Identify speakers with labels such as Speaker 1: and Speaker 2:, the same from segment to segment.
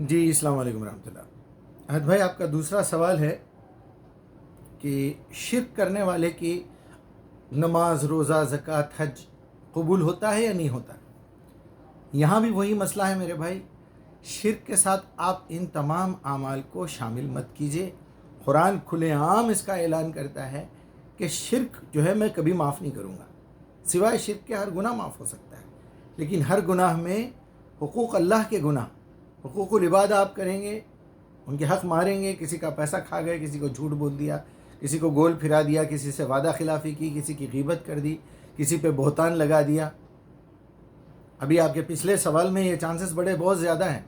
Speaker 1: جی السلام علیکم ورحمۃ اللہ۔ احد بھائی، آپ کا دوسرا سوال ہے کہ شرک کرنے والے کی نماز، روزہ، زکوٰۃ، حج قبول ہوتا ہے یا نہیں ہوتا؟ یہاں بھی وہی مسئلہ ہے میرے بھائی، شرک کے ساتھ آپ ان تمام اعمال کو شامل مت کیجیے۔ قرآن کھلے عام اس کا اعلان کرتا ہے کہ شرک جو ہے میں کبھی معاف نہیں کروں گا، سوائے شرک کے ہر گناہ معاف ہو سکتا ہے، لیکن ہر گناہ میں حقوق اللہ کے گناہ، حقوق العباد آپ کریں گے، ان کے حق ماریں گے، کسی کا پیسہ کھا گئے، کسی کو جھوٹ بول دیا، کسی کو گول پھرا دیا، کسی سے وعدہ خلافی کی، کسی کی غیبت کر دی، کسی پہ بہتان لگا دیا۔ ابھی آپ کے پچھلے سوال میں یہ چانسز بہت زیادہ ہیں۔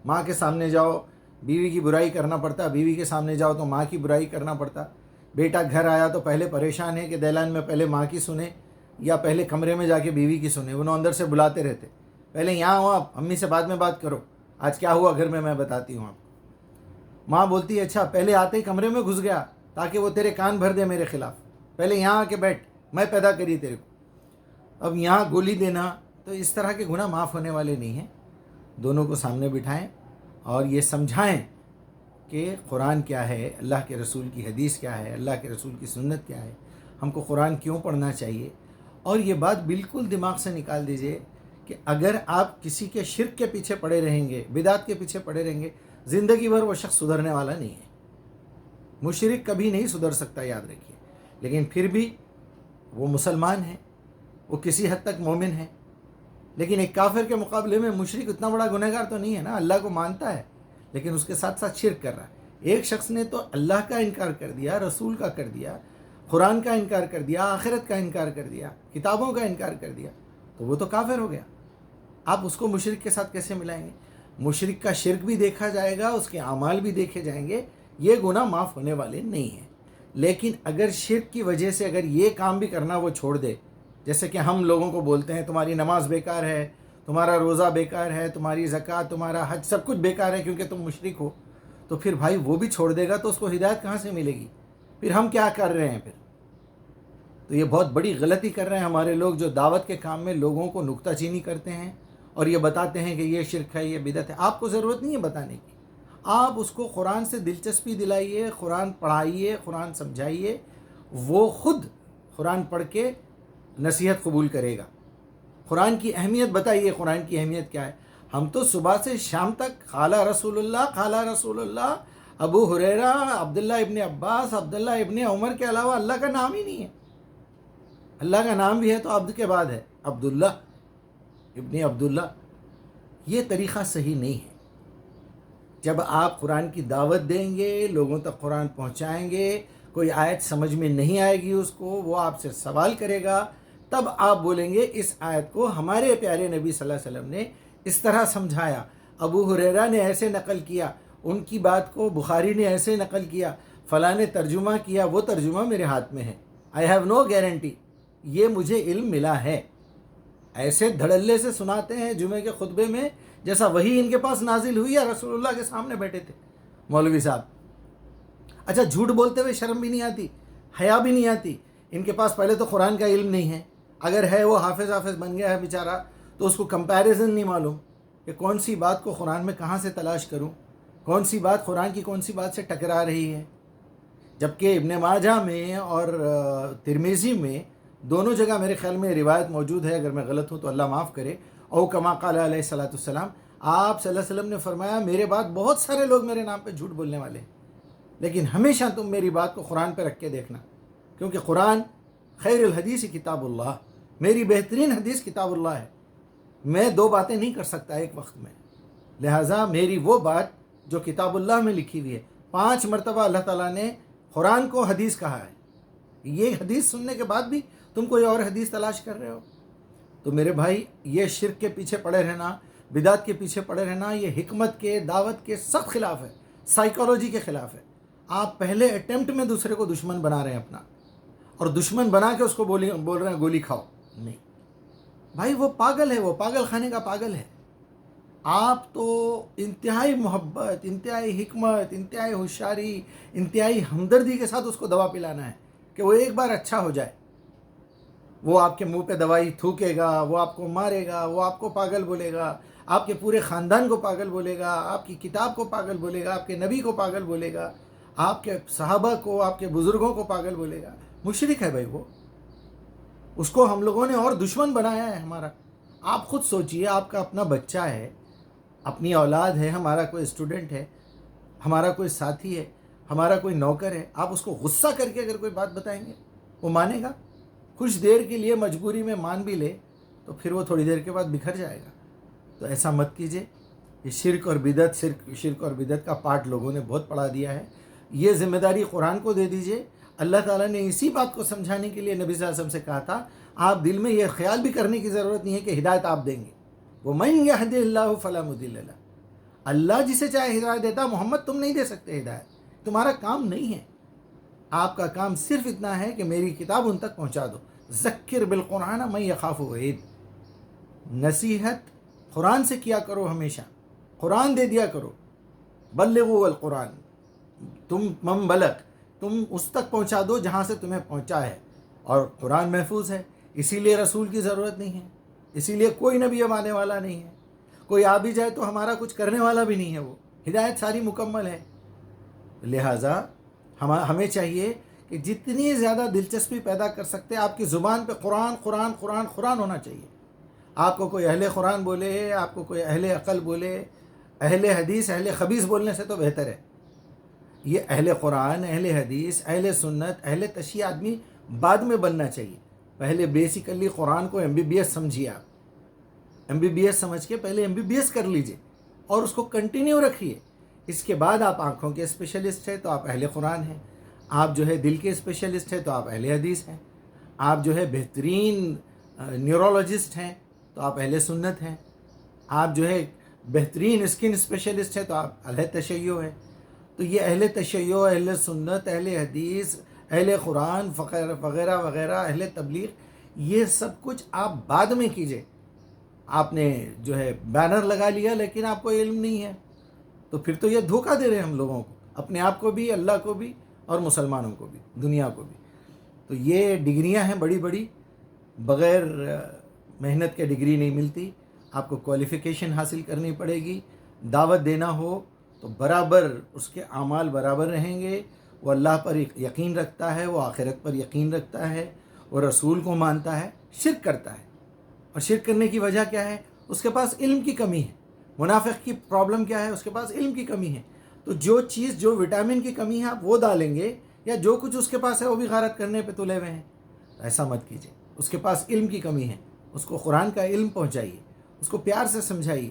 Speaker 1: ماں کے سامنے جاؤ، بیوی کی برائی کرنا پڑتا، بیوی کے سامنے جاؤ تو ماں کی برائی کرنا پڑتا۔ بیٹا گھر آیا تو پہلے پریشان ہے کہ دہلان میں پہلے ماں کی سنے یا پہلے کمرے میں جا کے بیوی کی سنے، انہوں اندر سے بلاتے رہتے، پہلے یہاں ہو آپ، امی سے بعد میں بات کرو، آج کیا ہوا گھر میں بتاتی ہوں آپ کو۔ ماں بولتی ہے اچھا پہلے آتے ہی کمرے میں گھس گیا تاکہ وہ تیرے کان بھر دے میرے خلاف، پہلے یہاں آ کے بیٹھ، میں پیدا کری تیرے کو، اب یہاں گولی دینا۔ تو اس طرح کے گناہ معاف ہونے والے نہیں ہیں۔ دونوں کو سامنے بٹھائیں اور یہ سمجھائیں کہ قرآن کیا ہے، اللہ کے رسول کی حدیث کیا ہے، اللہ کے رسول کی سنت کیا ہے، ہم کو قرآن کیوں پڑھنا چاہیے۔ اور یہ بات بالکل دماغ سے نکال دیجئے کہ اگر آپ کسی کے شرک کے پیچھے پڑے رہیں گے، بدعت کے پیچھے پڑے رہیں گے، زندگی بھر وہ شخص سدھرنے والا نہیں ہے۔ مشرک کبھی نہیں سدھر سکتا، یاد رکھیے، لیکن پھر بھی وہ مسلمان ہے، وہ کسی حد تک مومن ہے، لیکن ایک کافر کے مقابلے میں مشرک اتنا بڑا گنہگار تو نہیں ہے نا، اللہ کو مانتا ہے لیکن اس کے ساتھ ساتھ شرک کر رہا ہے۔ ایک شخص نے تو اللہ کا انکار کر دیا، رسول کا کر دیا، قرآن کا انکار کر دیا، آخرت کا انکار کر دیا، کتابوں کا انکار کر دیا، تو وہ تو کافر ہو گیا۔ آپ اس کو مشرک کے ساتھ کیسے ملائیں گے؟ مشرک کا شرک بھی دیکھا جائے گا، اس کے اعمال بھی دیکھے جائیں گے، یہ گناہ معاف ہونے والے نہیں ہیں۔ لیکن اگر شرک کی وجہ سے اگر یہ کام بھی کرنا وہ چھوڑ دے، جیسے کہ ہم لوگوں کو بولتے ہیں تمہاری نماز بیکار ہے، تمہارا روزہ بیکار ہے، تمہاری زکوٰۃ، تمہارا حج، سب کچھ بیکار ہے کیونکہ تم مشرک ہو، تو پھر بھائی وہ بھی چھوڑ دے گا تو اس کو ہدایت کہاں سے ملے گی؟ پھر ہم کیا کر رہے ہیں پھر؟ تو یہ بہت بڑی غلطی کر رہے ہیں ہمارے لوگ، جو دعوت کے کام میں لوگوں کو نکتہ چینی کرتے ہیں اور یہ بتاتے ہیں کہ یہ شرک ہے، یہ بدعت ہے۔ آپ کو ضرورت نہیں ہے بتانے کی، آپ اس کو قرآن سے دلچسپی دلائیے، قرآن پڑھائیے، قرآن سمجھائیے، وہ خود قرآن پڑھ کے نصیحت قبول کرے گا۔ قرآن کی اہمیت بتائیے، قرآن کی اہمیت کیا ہے۔ ہم تو صبح سے شام تک قال رسول اللہ، قال رسول اللہ، ابو ہریرہ، عبداللہ ابن عباس، عبداللہ ابن عمر کے علاوہ اللہ کا نام ہی نہیں ہے۔ اللہ کا نام بھی ہے تو عبد کے بعد ہے، عبداللہ ابن عبداللہ۔ یہ طریقہ صحیح نہیں ہے۔ جب آپ قرآن کی دعوت دیں گے، لوگوں تک قرآن پہنچائیں گے، کوئی آیت سمجھ میں نہیں آئے گی اس کو، وہ آپ سے سوال کرے گا، تب آپ بولیں گے اس آیت کو ہمارے پیارے نبی صلی اللہ علیہ وسلم نے اس طرح سمجھایا، ابو ہریرہ نے ایسے نقل کیا، ان کی بات کو بخاری نے ایسے نقل کیا، فلاں نے ترجمہ کیا، وہ ترجمہ میرے ہاتھ میں ہے، آئی ہیو نو گارنٹی، یہ مجھے علم ملا ہے۔ ایسے دھڑلے سے سناتے ہیں جمعے کے خطبے میں جیسا وہی ان کے پاس نازل ہوئی یا رسول اللہ کے سامنے بیٹھے تھے مولوی صاحب۔ اچھا، جھوٹ بولتے ہوئے شرم بھی نہیں آتی، حیا بھی نہیں آتی؟ ان کے پاس پہلے تو قرآن کا علم نہیں ہے، اگر ہے وہ حافظ بن گیا ہے بیچارہ، تو اس کو کمپیریزن نہیں معلوم کہ کون سی بات کو قرآن میں کہاں سے تلاش کروں، کون سی بات قرآن کی کون سی بات سے ٹکرا رہی ہے۔ جبکہ ابن ماجہ میں اور ترمذی میں دونوں جگہ میرے خیال میں روایت موجود ہے، اگر میں غلط ہوں تو اللہ معاف کرے، او کما قال علیہ الصلوۃ والسلام، آپ صلی اللہ علیہ وسلم نے فرمایا میرے بعد بہت سارے لوگ میرے نام پہ جھوٹ بولنے والے ہیں، لیکن ہمیشہ تم میری بات کو قرآن پہ رکھ کے دیکھنا، کیونکہ قرآن خیر الحدیث کتاب اللہ، میری بہترین حدیث کتاب اللہ ہے۔ میں دو باتیں نہیں کر سکتا ایک وقت میں، لہٰذا میری وہ بات جو کتاب اللہ میں لکھی ہوئی ہے، 5 مرتبہ اللہ تعالیٰ نے قرآن کو حدیث کہا ہے، یہ حدیث سننے کے بعد بھی تم کوئی اور حدیث تلاش کر رہے ہو، تو میرے بھائی یہ شرک کے پیچھے پڑے رہنا، بدعت کے پیچھے پڑے رہنا، یہ حکمت کے، دعوت کے سخت خلاف ہے، سائیکالوجی کے خلاف ہے۔ آپ پہلے اٹیمپٹ میں دوسرے کو دشمن بنا رہے ہیں اپنا، اور دشمن بنا کے اس کو بول رہے ہیں گولی کھاؤ، نہیں بھائی، وہ پاگل ہے، وہ پاگل خانے کا پاگل ہے۔ آپ تو انتہائی محبت، انتہائی حکمت، انتہائی ہوشیاری، انتہائی ہمدردی کے ساتھ اس کو دوا پلانا ہے کہ وہ ایک بار اچھا ہو جائے۔ وہ آپ کے منہ پہ دوائی تھوکے گا، وہ آپ کو مارے گا، وہ آپ کو پاگل بولے گا، آپ کے پورے خاندان کو پاگل بولے گا، آپ کی کتاب کو پاگل بولے گا، آپ کے نبی کو پاگل بولے گا، آپ کے صحابہ کو، آپ کے بزرگوں کو پاگل بولے گا، مشرک ہے بھائی وہ. اس کو ہم لوگوں نے اور دشمن بنایا ہے ہمارا. آپ خود سوچئے، آپ کا اپنا بچہ ہے، اپنی اولاد ہے، ہمارا کوئی اسٹوڈنٹ ہے، ہمارا کوئی ساتھی ہے، ہمارا کوئی نوکر ہے، آپ اس کو غصہ کر کے اگر کوئی بات بتائیں گے وہ مانے گا؟ کچھ دیر کے لیے مجبوری میں مان بھی لے تو پھر وہ تھوڑی دیر کے بعد بکھر جائے گا. تو ایسا مت کیجیے. یہ شرک اور بدعت، شرک اور بدعت کا پارٹ لوگوں نے بہت پڑھا دیا ہے. یہ ذمہ داری قرآن کو دے دیجیے. اللہ تعالیٰ نے اسی بات کو سمجھانے کے لیے نبی صلی اللہ علیہ وسلم سے کہا تھا، آپ دل میں یہ خیال بھی کرنے کی ضرورت نہیں ہے کہ ہدایت آپ دیں گے. وَمَن يَهْدِ اللَّهُ فَلَا مُضِلَّ لَهُ. اللہ جسے چاہے ہدایت دیتا، محمد تم نہیں دے سکتے ہدایت، تمہارا کام نہیں ہے. آپ کا کام صرف اتنا ہے کہ میری کتاب ان تک پہنچا دو. ذکر بالقرآن من یخاف وعید. نصیحت قرآن سے کیا کرو، ہمیشہ قرآن دے دیا کرو. بلغوا القرآن، تم من بلغ، تم اس تک پہنچا دو جہاں سے تمہیں پہنچا ہے. اور قرآن محفوظ ہے، اسی لیے رسول کی ضرورت نہیں ہے، اسی لیے کوئی نبی اب آنے والا نہیں ہے. کوئی آ بھی جائے تو ہمارا کچھ کرنے والا بھی نہیں ہے. وہ ہدایت ساری مکمل ہے. لہٰذا ہمیں چاہیے کہ جتنی زیادہ دلچسپی پیدا کر سکتے آپ کی زبان پہ قرآن قرآن قرآن قرآن ہونا چاہیے. آپ کو کوئی اہل قرآن بولے، آپ کو کوئی اہل عقل بولے، اہل حدیث اہل خبیث بولنے سے تو بہتر ہے. یہ اہل قرآن، اہل حدیث، اہل سنت، اہل تشیع آدمی بعد میں بننا چاہیے. پہلے بیسیکلی قرآن کو MBBS سمجھیے. آپ MBBS سمجھ کے پہلے MBBS کر لیجئے اور اس کو کنٹینیو رکھیے. اس کے بعد آپ آنکھوں کے اسپیشلسٹ ہیں تو آپ اہل قرآن ہیں. آپ جو ہے دل کے اسپیشلسٹ ہیں تو آپ اہل حدیث ہیں. آپ جو ہے بہترین نیورولوجسٹ ہیں تو آپ اہل سنت ہیں. آپ جو ہے بہترین اسکن اسپیشلسٹ ہیں تو آپ اہل تشیع ہیں. تو یہ اہل تشیع، اہل سنت، اہل حدیث، اہل قرآن وغیرہ وغیرہ، اہل تبلیغ، یہ سب کچھ آپ بعد میں کیجئے. آپ نے جو ہے بینر لگا لیا لیکن آپ کو علم نہیں ہے تو پھر تو یہ دھوکہ دے رہے ہیں ہم لوگوں کو، اپنے آپ کو بھی، اللہ کو بھی، اور مسلمانوں کو بھی، دنیا کو بھی. تو یہ ڈگریاں ہیں بڑی بڑی، بغیر محنت کے ڈگری نہیں ملتی. آپ کو کوالیفیکیشن حاصل کرنی پڑے گی. دعوت دینا ہو تو برابر اس کے اعمال برابر رہیں گے. وہ اللہ پر یقین رکھتا ہے، وہ آخرت پر یقین رکھتا ہے، وہ رسول کو مانتا ہے، شرک کرتا ہے. اور شرک کرنے کی وجہ کیا ہے؟ اس کے پاس علم کی کمی ہے. منافق کی پرابلم کیا ہے؟ اس کے پاس علم کی کمی ہے. تو جو چیز، جو وٹامن کی کمی ہے آپ وہ ڈالیں گے، یا جو کچھ اس کے پاس ہے وہ بھی غارت کرنے پہ تلے ہوئے ہیں. ایسا مت کیجیے. اس کے پاس علم کی کمی ہے، اس کو قرآن کا علم پہنچائیے، اس کو پیار سے سمجھائیے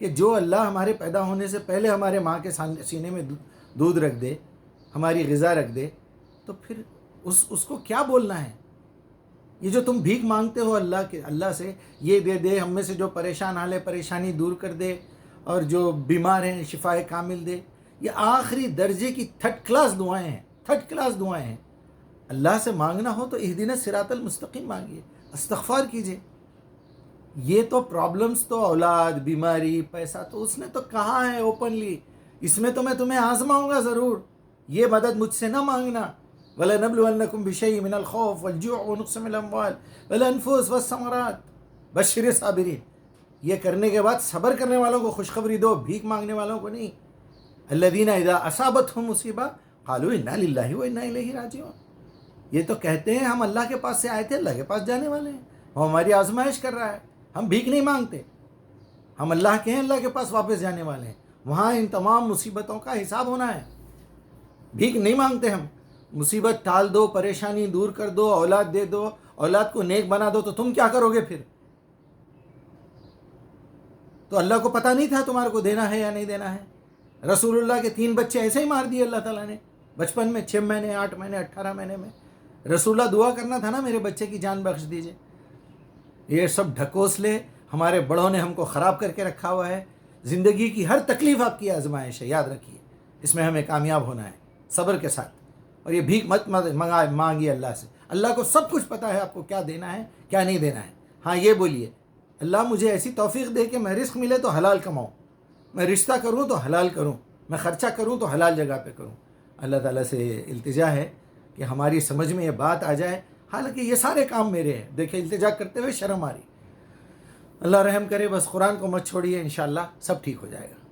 Speaker 1: کہ جو اللہ ہمارے پیدا ہونے سے پہلے ہمارے ماں کے سینے میں دودھ رکھ دے، ہماری غذا رکھ دے، تو پھر اس کو کیا بولنا ہے؟ یہ جو تم بھیک مانگتے ہو اللہ سے، یہ دے دے، ہم میں سے جو پریشان حال ہے پریشانی دور کر دے، اور جو بیمار ہیں شفائے کامل دے، یہ آخری درجے کی تھرڈ کلاس دعائیں ہیں. تھرڈ کلاس دعائیں ہیں. اللہ سے مانگنا ہو تو اہدنا الصراط المستقیم مانگیے، استغفار کیجیے. یہ تو پرابلمز تو اولاد، بیماری، پیسہ تو اس نے تو کہا ہے اوپنلی، اس میں تو میں تمہیں آزماؤں گا ضرور. یہ مدد مجھ سے نہ مانگنا. وَلَنَبْلُوَنَّكُمْ بِشَيْءٍ مِّنَ الْخَوْفِ وَالْجُوعِ وَنَقْصٍ مِّنَ الْأَمْوَالِ وَالْأَنفُسِ وَالثَّمَرَاتِ بَشِّرِ الصَّابِرِينَ. یہ کرنے کے بعد صبر کرنے والوں کو خوشخبری دو، بھیک مانگنے والوں کو نہیں. الَّذِينَ إِذَا أَصَابَتْهُم مُّصِيبَةٌ قَالُوا إِنَّا لِلَّهِ وَإِنَّا إِلَيْهِ راجعون. یہ تو کہتے ہیں ہم اللہ کے پاس سے آئے تھے، اللہ کے پاس جانے والے ہیں. وہ ہماری آزمائش کر رہا ہے. ہم بھیک نہیں مانگتے، ہم اللہ کے ہیں، اللہ کے پاس واپس جانے والے ہیں. وہاں ان تمام مصیبتوں کا حساب ہونا ہے. بھیک نہیں مانگتے ہم. مصیبت ٹال دو، پریشانی دور کر دو، اولاد دے دو، اولاد کو نیک بنا دو، تو تم کیا کرو گے پھر؟ تو اللہ کو پتہ نہیں تھا تمہارے کو دینا ہے یا نہیں دینا ہے؟ رسول اللہ کے 3 بچے ایسے ہی مار دیے اللہ تعالیٰ نے بچپن میں، 6 مہینے، 8 مہینے، 18 مہینے میں. رسول اللہ دعا کرنا تھا نا، میرے بچے کی جان بخش دیجئے. یہ سب ڈھکوسلے ہمارے بڑوں نے ہم کو خراب کر کے رکھا ہوا ہے. زندگی کی ہر تکلیف آپ کی آزمائش ہے، یاد رکھیے. اس میں ہمیں کامیاب ہونا ہے صبر کے ساتھ. اور یہ بھیک مت مانگیے اللہ سے. اللہ کو سب کچھ پتہ ہے آپ کو کیا دینا ہے، کیا نہیں دینا ہے. ہاں یہ بولیے، اللہ مجھے ایسی توفیق دے کہ میں رزق ملے تو حلال کماؤں، میں رشتہ کروں تو حلال کروں، میں خرچہ کروں تو حلال جگہ پہ کروں. اللہ تعالیٰ سے التجا ہے کہ ہماری سمجھ میں یہ بات آ جائے. حالانکہ یہ سارے کام میرے ہیں. دیکھیں التجا کرتے ہوئے شرم آ رہی. اللہ رحم کرے، بس قرآن کو مت چھوڑیے، انشاءاللہ سب ٹھیک ہو جائے گا.